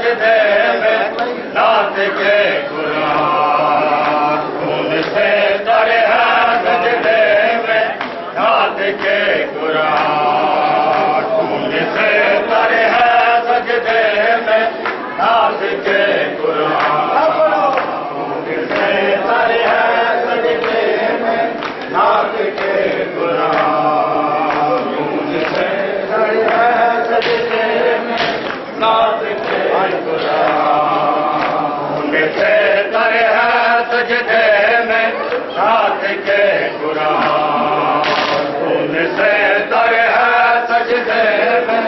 सजदे में नात के कुरान खून से तरे है सजदे में नात के कुरान खून से तरे है सजदे में नात के कुरान खून से तरे है सजदे में नात के कुरान खून से तरे है सजदे में नात के कुरान से तरे है सजदे में नात के कुरान खून से तरे है सजदे में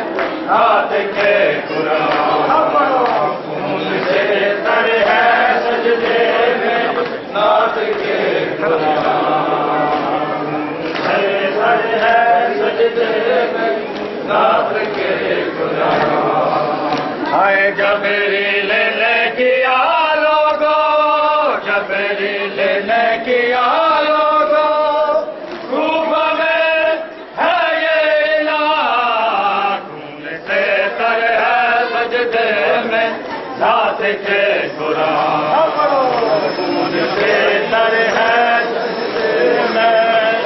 नात के कुरान खून से तरे है सजदे में नात के कुरान से तरे है सजदे में नात के कुरान हाय जबरील ने किया लोगो जबरील ने किया लोगो खूबा में है ये इलाह खून से तर है सजदे में नात के कुरान खून से तर है सजदे में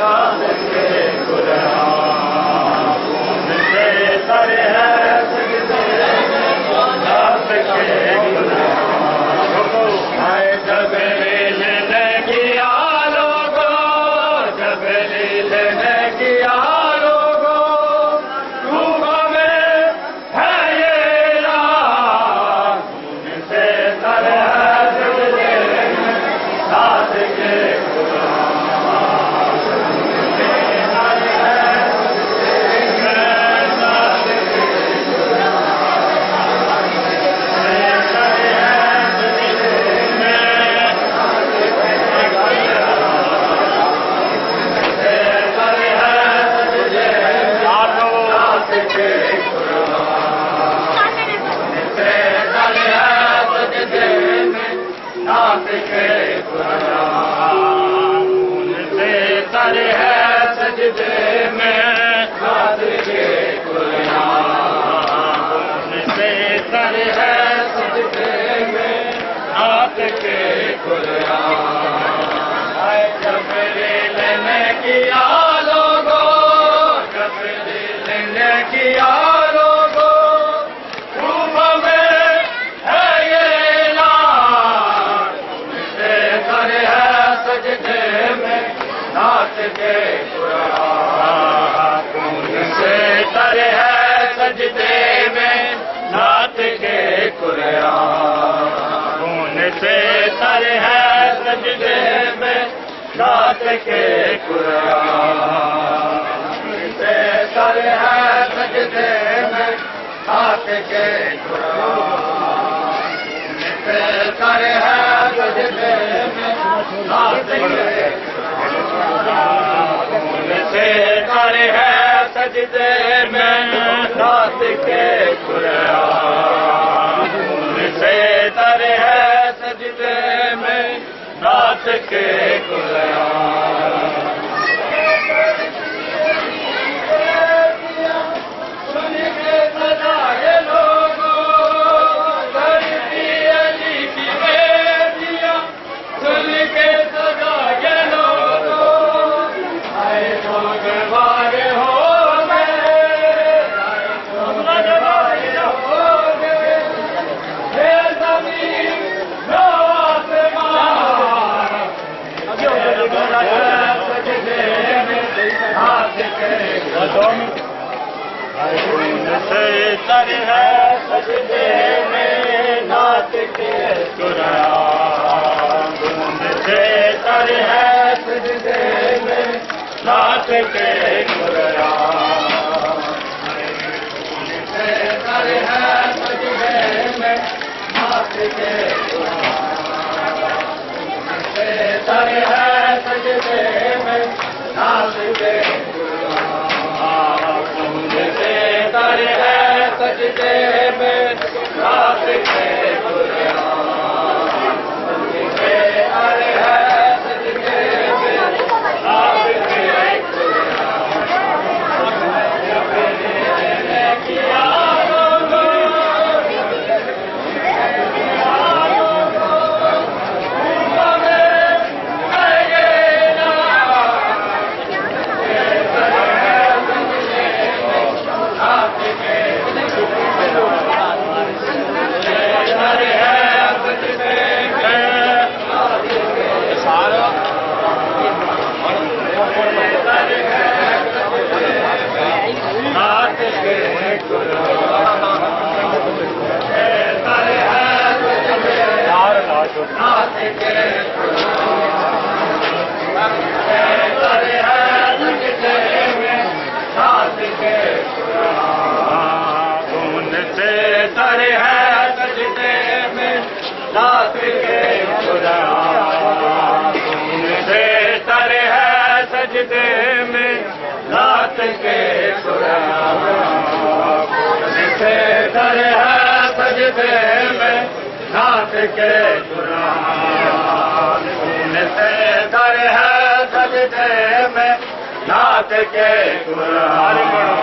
नात के कुरान खून से तर है सजदे जबरील ने किया लोगो जबरील ने किया लोगो खूबा में है ये इलाह खून से तर है सजदे में नात के नात के कुरान खून से तर है सजदे में नात के कुरान खून से तर है सजदे में नात के कुरान जबरील ने किया लोगो जबरील ने किया लोगो खूबा में है ये सजदे में नात के कुरान खून से तरे है सजदे में नात के कुरान खून से तरे है सजदे में नात के कुरान से तरे है सजदे में नात के कुरान से तरे है सजदे में नात के खून से तरे है सजदे में नात के कुरान खून से तरे है सजदे में नात के कुरान सुन के सजाए लोगो धरती अली की बेटियां सुन के सजाए लोगो आए सोगवार हो गए हो गए हे ज़मीन लो आसमान सजदे में हाथ के खून से तर है सजदे में नात के कुरान खून से तर है सजदे में नात के कुरान खून से तर है सजदे में नात के कुरान खून से तर है सजदे में नात के कुरान खून से तर है सजदे में नात के कुरान खून से तर है सजदे में नात के कुरान नाथ के कुरान से तर है सजदे में नाथ के कुरान से तर है सजदे में नाथ के कुरान से तर है सजदे में नाथ के कुरान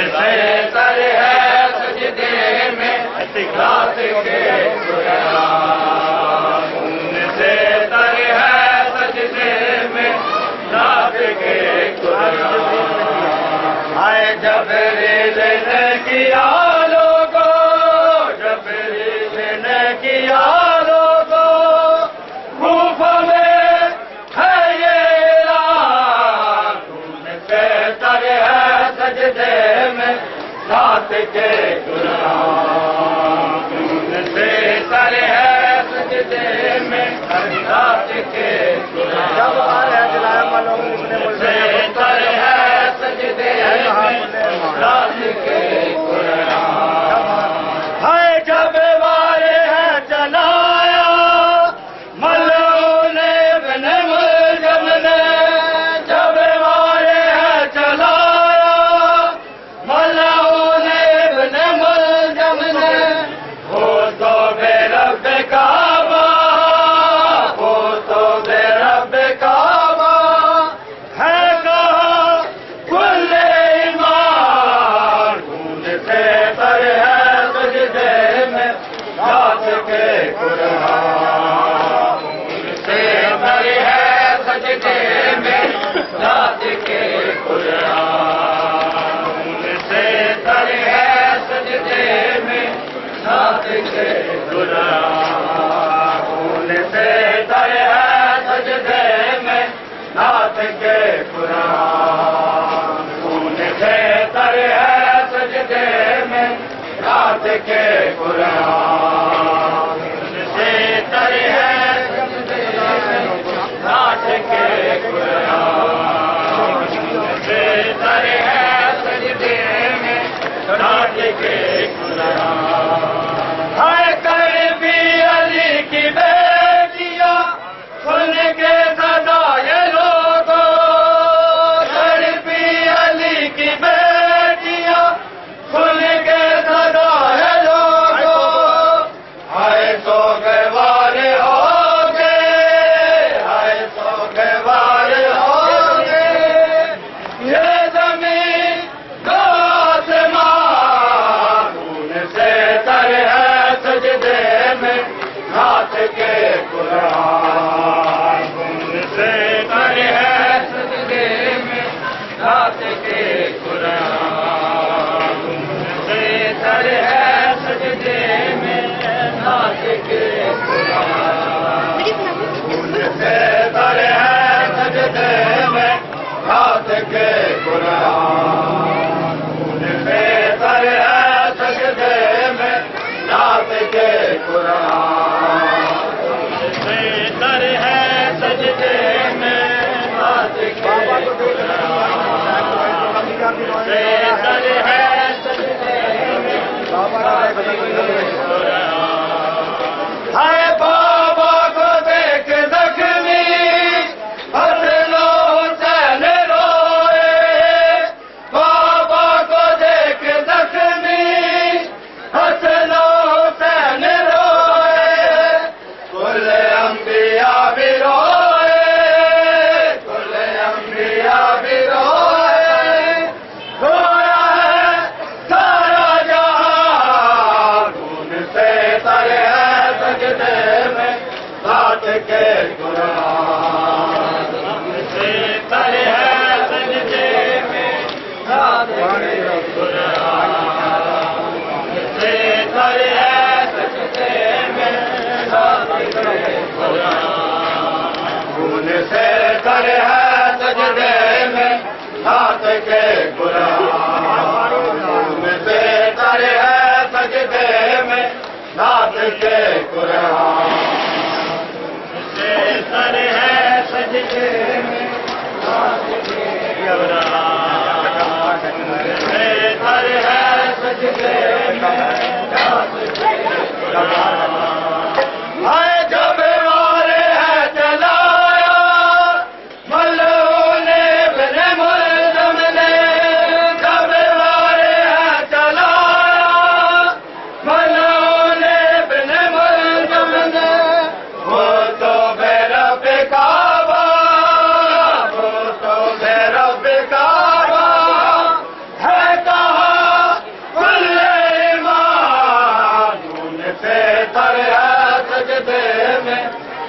से तर है सजदे में नाथ के कुरान से तर है सजदे में नाथ के कुरान आए जबरील ने किया लोगो जबरील ने किया लोगो खूफ में है ये ऐलान से तर है सजदे में नाथ के कुरान से तर है सजदे में नाथ के कुरान से तर है सजदे में नाथ के कुरान है जब वारे है चलाया मलून इब्न मुलजम ने जब वारे है चलाया मलून इब्न मुलजम ने हो तो बेरब काबा हो तो बेरब काबा है कहा कुल ईमान खून से तर है सजदे में नाथ के कुरान से तर है सजदे में नाथ के कुरान से तर है सजदे में नाथ के कुरान से तर है सजदे में नाथ के कुरान से तर है सजदे में नाथ के कुरान से तर है सजदे में नाथ के कुरान से तर है सजदे में नाथ के कुरान है कर भी अली की बेटियां सुन के सदा ये लोगो कर भी अली की बेटियां सुन के सदा ये लोगो आए तो गवारे हो गए आए तो गवारे हो गए ये जमीन दो आसमान खून से तर है सजदे में नाथ के कुरान खून से तर है सजदे में नाथ के कुरान खून से तर है सजदे में नाथ के कुरान खून से तर है सजदे में नाथ के कुरान खून से तर है सजदे में नाथ के कुरान से तर है सजदे में नाथ के कुरान से तर है सजदे में नाथ के कुरान हाय बाबा को देख जख्मी हसनो हुसैन रोए बाबा को देख जख्मी हसनो हुसैन रोए कुल अंबिया भी रोए कुल अंबिया भी रोए रोया है सारा जहां खून से तर है सजदे में नाथ के कुरान से तर है सजदे में नाथ के कुरान से तर है सजदे में नाथ के कुरान खून से तर है सजदे में नाथ के कुरान खून से तर है सजदे में नाथ के कुरान से तर है सजदे में नाथ के कुरान से तर है सजदे में नाथ के कुरान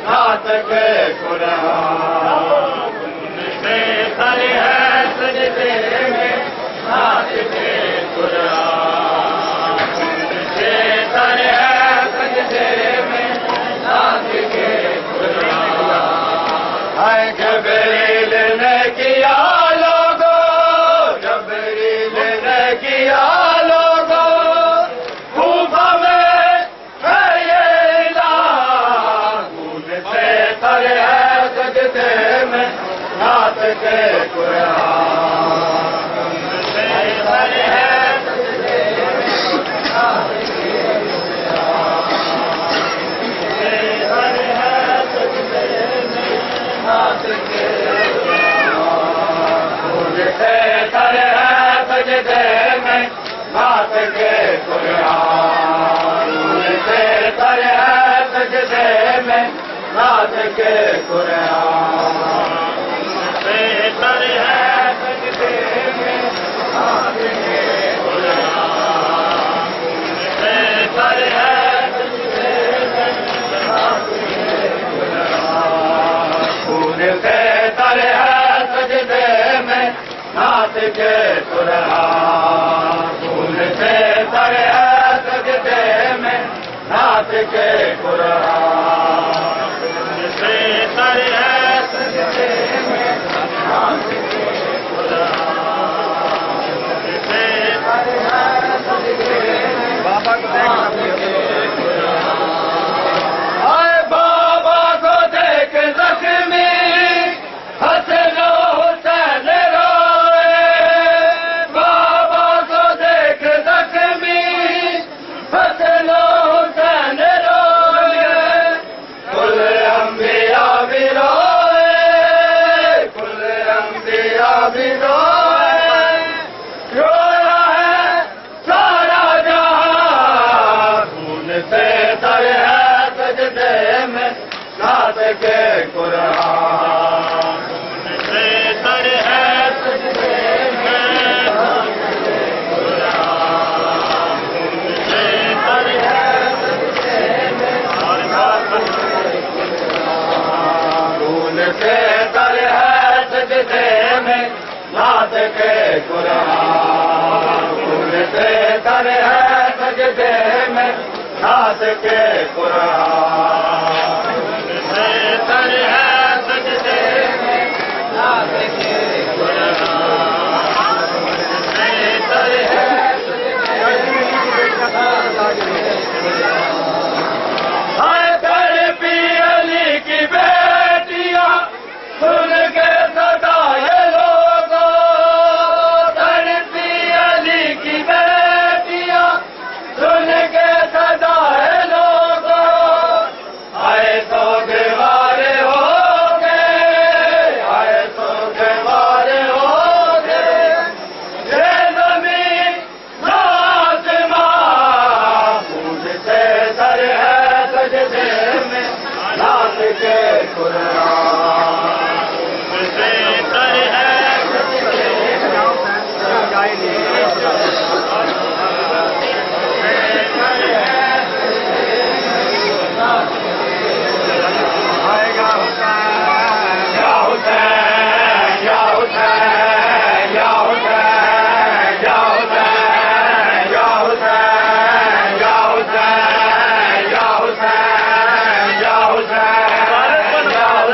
नात के कुरान से सर है सजदे में नात के कुरान से सर है सजदे में नात के कुरान है जबरील ने किया लोगो जबरील ने किया लोगो कूफा में है ये ऐलान खून से तर है सजदे में नात के कुरान से तर है सजदे में नात के नात के कुरान से तर है सजदे में नात के कुरान से तर है सजदे में नात के कुरान से तर है सजदे में नात के कुरान खून से तर है सजदे में नात के कुरान खून से तर है सजदे में नात के कुरान से तर है सजदे में नात के कुरान से तर है सजदे में बाबा को आए बाबा को देख जख्मी हसन हुसैन रोए बाबा को देख जख्मी हसन हुसैन रोए कुल अंबिया भी रोए कुल अंबिया भी रोए रोया है सारा जहां खून से तर है सजदे में नात के कुरान से तर है सजदे में नात के कुरान से तर है सजदे में नात के कुरान खून से तर है सजदे में नात के कुरान खून से तर है सजदे में नात के कुरान से तर है सजदे में नात के कुरान से तर है हाय तड़पी अली की बेटियां सुन के सदाए लोगो तड़पी अली की बेटियां सुन के सदाए लोगो आए तो दीवारे हो गए आए तो दीवारे हो गए ये जमीन आसमां खून से तर है सजदे में नात के कुरान से तर है सजदे आएगा हुसैन या हुसैन या हुसैन या हुसैन या हुसैन या हुसैन या हुसैन या हुसैन या हुसैन या हुसैन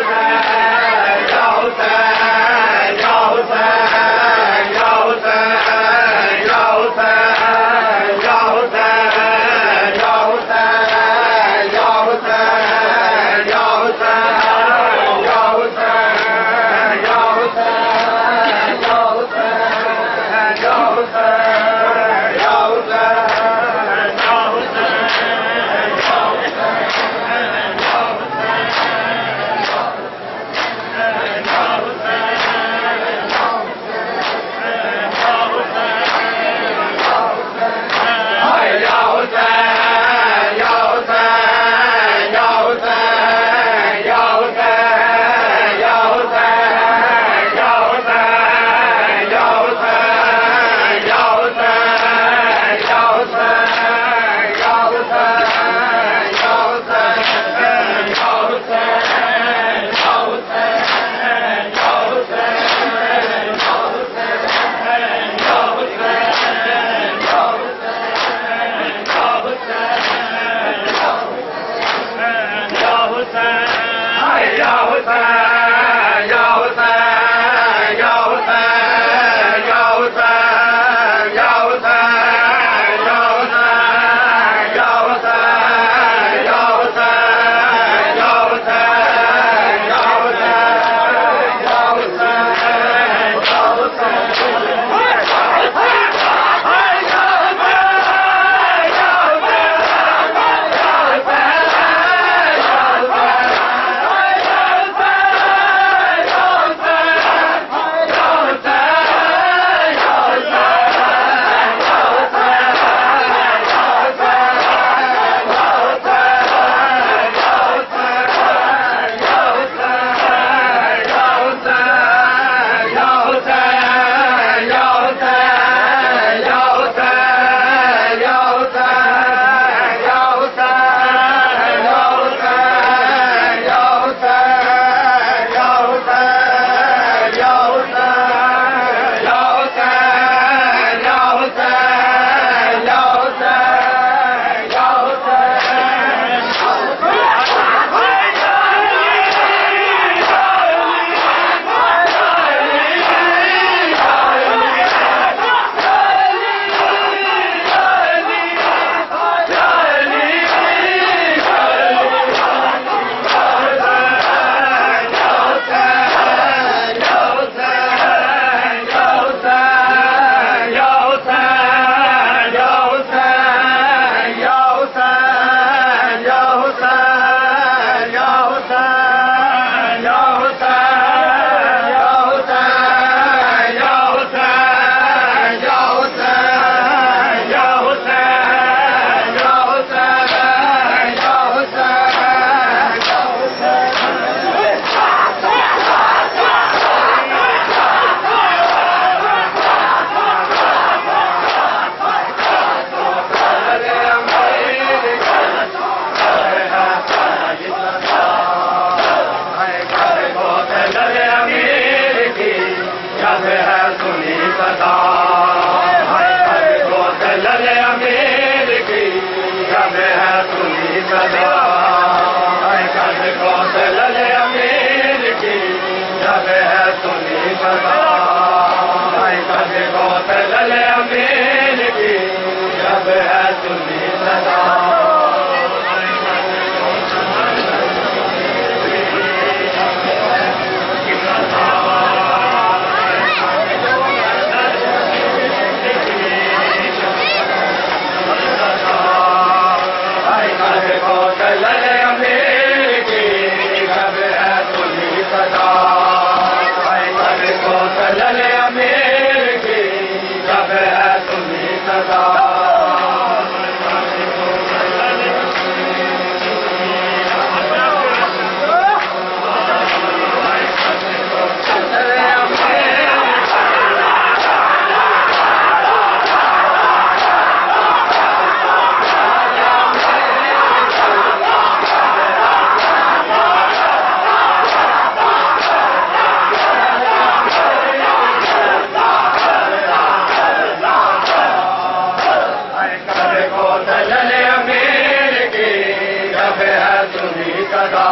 सदा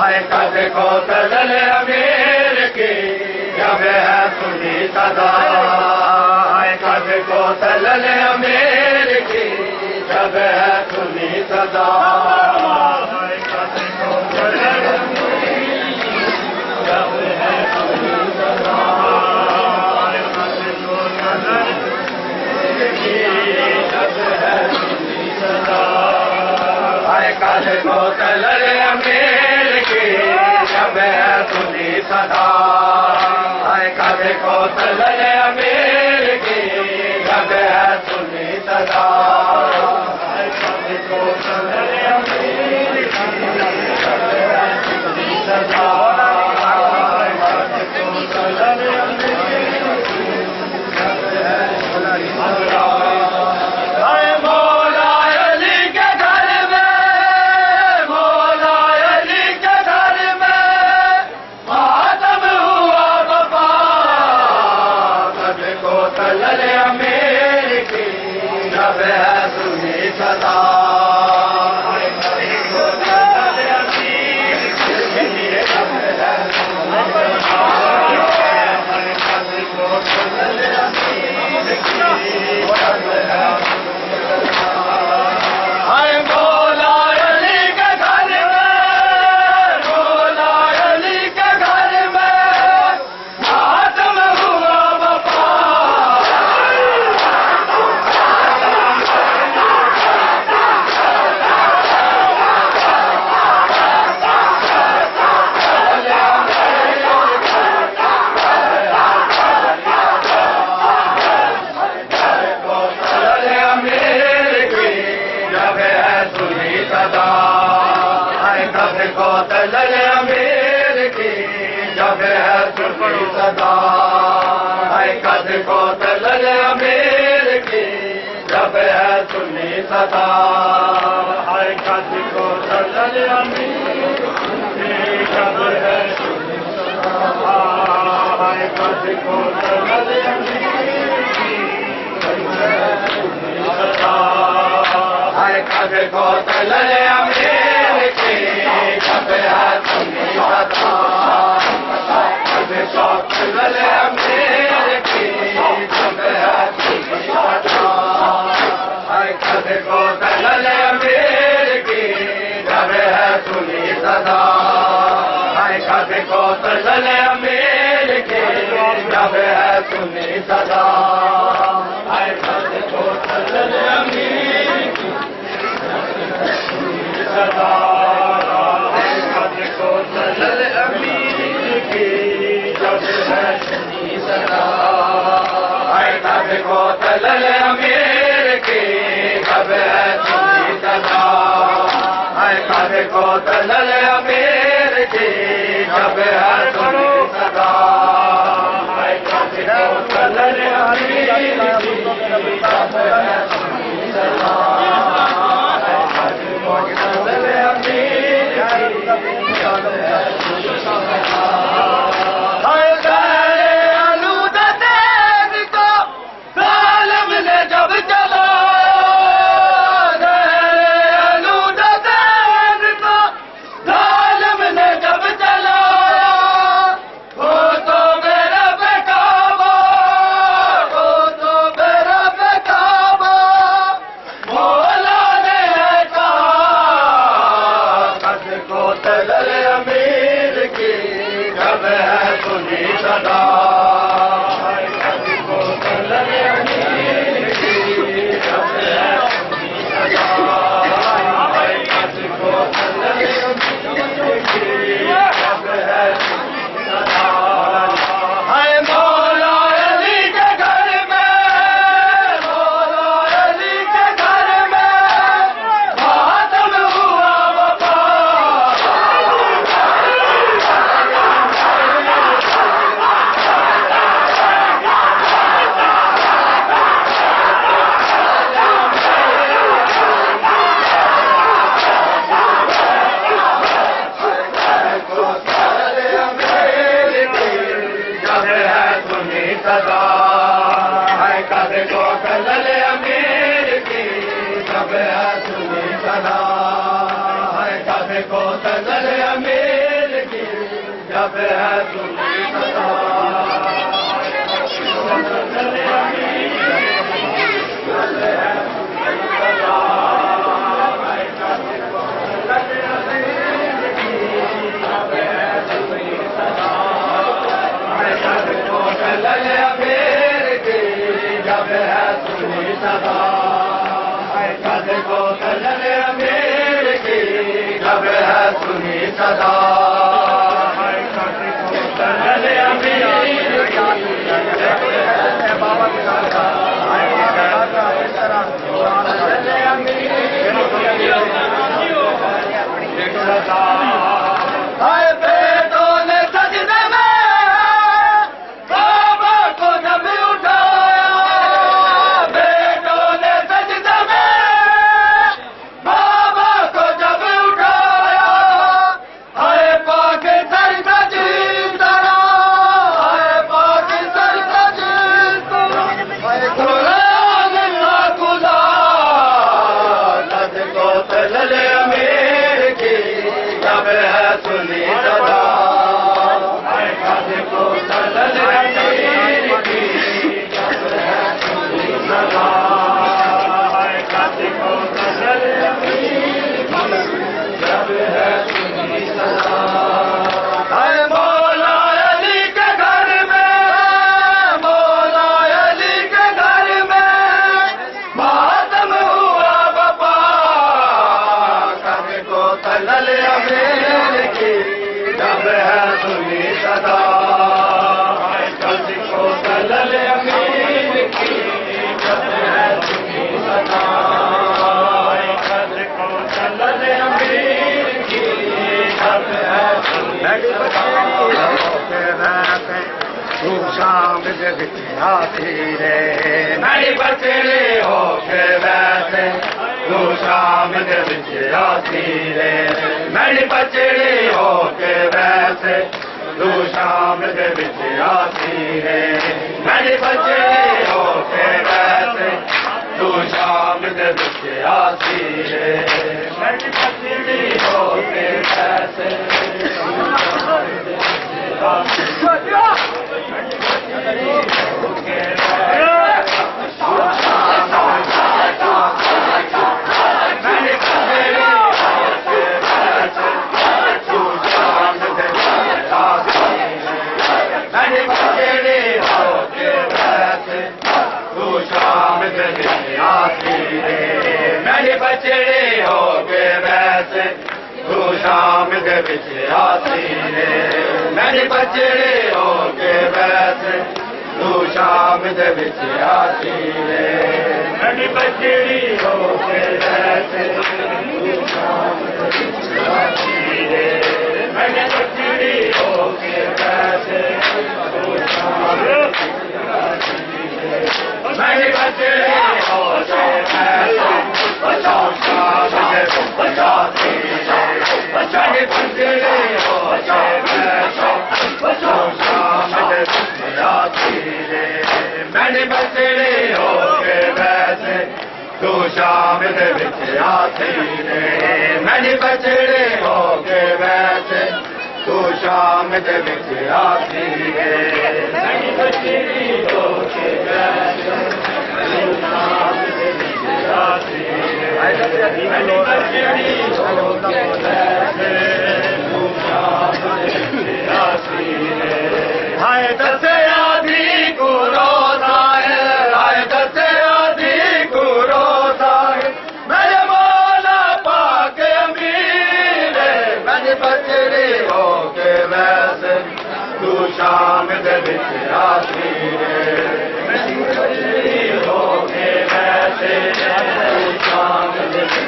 है कद को तजल अमीर की जब है सुनी सदा है कद को तजल अमीर की जब है सुनी सदा है कद को तजल जब है सुनी सदा है कद को तजल जब है सुनी सदा है कद को तजल अमीर की जब है सुनी सदा है कद को तजल अमीर की जब है सुनी सदा है कद को तजल अमीर की जब है सुनी सदा है कद को तजल अमीर की जब है सुनी सदा है मौला अली के घर में मौला अली के घर में मातम हुआ बपा कद को तजल अमीर की जब है सुनी सदा है कद को तजल अमीर की जब है सुनी सदा है कद को तजल अमीर की जब है हाय मौला अली के घर में मौला अली के घर में मातम हुआ बपा तजल अमीर की जब है सुनी सदा है कद को तजल अमीर की जब है सुनी सदा है कद को तजल अमीर की जब है सुनी सदा है कद को तजल अमीर की जब है सुनी सदा है कद को तजल अमीर की जब है सुनी सदा है कद को तजल अमीर की जब है सुनी सदा है कद को तजल अमीर की जब है सुनी सदा है कद को तजल अमीर की जब है सुनी सदा है कद को तजल अमीर की जब है सुनी सदा है कद को तजल अमीर की सदा है कद को तजल अमीर की जब है सुनी सदा है कद को तजल अमीर की जब है सुनी सदा है कद को तजल अमीर की जब है सुनी सदा है कद को तजल अमीर की जब है सुनी सदा है कद को तजल अमीर की जब है सुनी सदा है सारे आलूद देव को जालिम ने जब चला सारे आलूद देव को को तजल अमीर की जब है सुनी सदा तजल अमीर जब है सुनी सदा कद को तजल अमीर की जब है सुनी सदा कद को तजल अमीर बाबा बेटों ने सजदे में बाबा को जब उठाया बेटों ने सजदे में बाबा को जब उठाया आए पाक सर सजील तरा आए पाक सर सजील तरा कुरान ना खुदा कद को तजल अमीर की जब है सुनी सदा कद को तजल अमीर की जब है सुनी सदा कद को तजल अमीर की जब है सुनी सदा मौला अली के घर में मौला अली के घर में मातम हुआ बपा कद को तजल अमीर की जब है सुनी सदा कद को तजल अमीर की जब है सुनी सदा कद को तजल अमीर की जब है सुनी सदा तू शाम दे विच आती रे नहीं बचड़े हो के वैसे तू शाम दे विच आती रे नहीं बचड़े हो के वैसे तू शाम दे विच आती रे नहीं बचड़े हो के वैसे तू शाम दे विच आती रे नहीं बचड़ी हो के वैसे बचड़े हो के वैसे तू शाम दे विच आती रे मेरे बचड़े हो के वैसे तू शाम दे विच आती रे मेरी बचड़ी हो के वैसे तू शाम दे विच आती रे मेरी बचड़ी हो के वैसे तू शाम दे विच आती रे मेरी बचड़ी हो के वैसे बचाओ शाम दे बचाती रे बचाने बचड़े हो के वैसे बचाओ शाम दे बचाती रे मैंने बचड़े हो के वैसे तू शाम दे विच आती रे मैंने बचड़े हो के वैसे तू शाम दे विच आती रे मैंने बचड़ी हो के वैसे तू शाम दे विच आती रे मैंने बचड़ी हो के वैसे तू शाम दे विच आती रे हाय दसे आधी को रोता है हाय दसे आधी को रोता है मेरे मौला पाक अमीर मैंने बचड़ी हो के वैसे तू शाम दे विच आती रे मेरी बचड़ी हो के वैसे तू शाम दे विच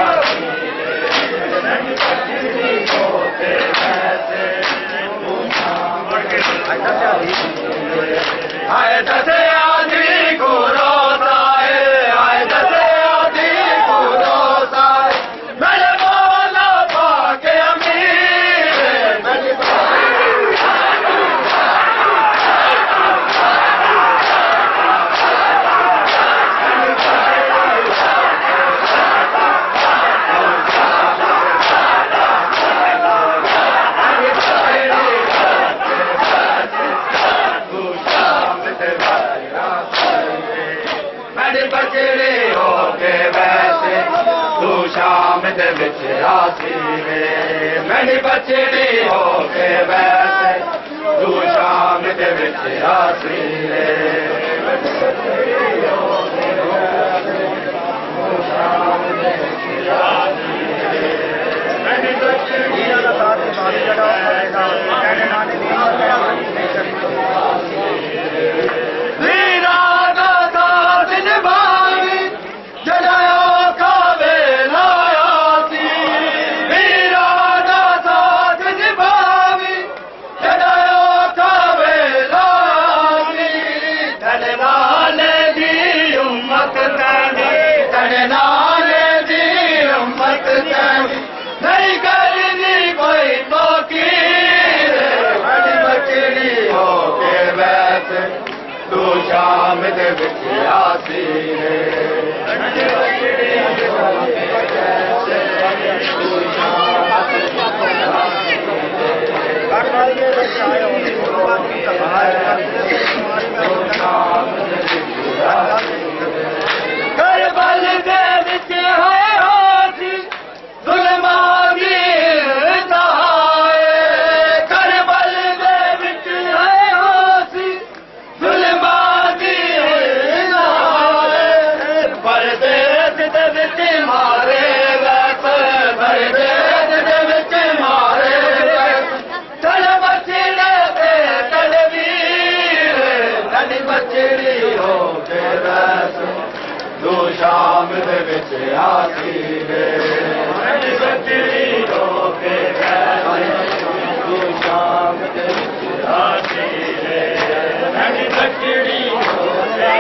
आती रे मेरी बचड़ी हो के वैसे तू शाम दे विच आती रे ਸ਼ਾਮ ਦੇ ਵਿੱਚ ਆਸੀ ਵੇ ਮੈਨੀ ਬਚੜੀ ਹੋ ਕੇ ਵੈਸੇ ਤੂੰ ਸ਼ਾਮ ਦੇ ਵਿੱਚ ਆਸੀ ਵੇ नहीं करनी कोई तो की बड़ी बचड़ी हो के वैसे तू शाम दे विच आसी रे बड़ी बचड़ी हो के वैसे तू शाम दे विच आसी करबल दे विच होए होसी शाम दे विच आसी वे बड़ी बचड़ी हो के तू शाम दे विच आसी वे बड़ी बचड़ी हो के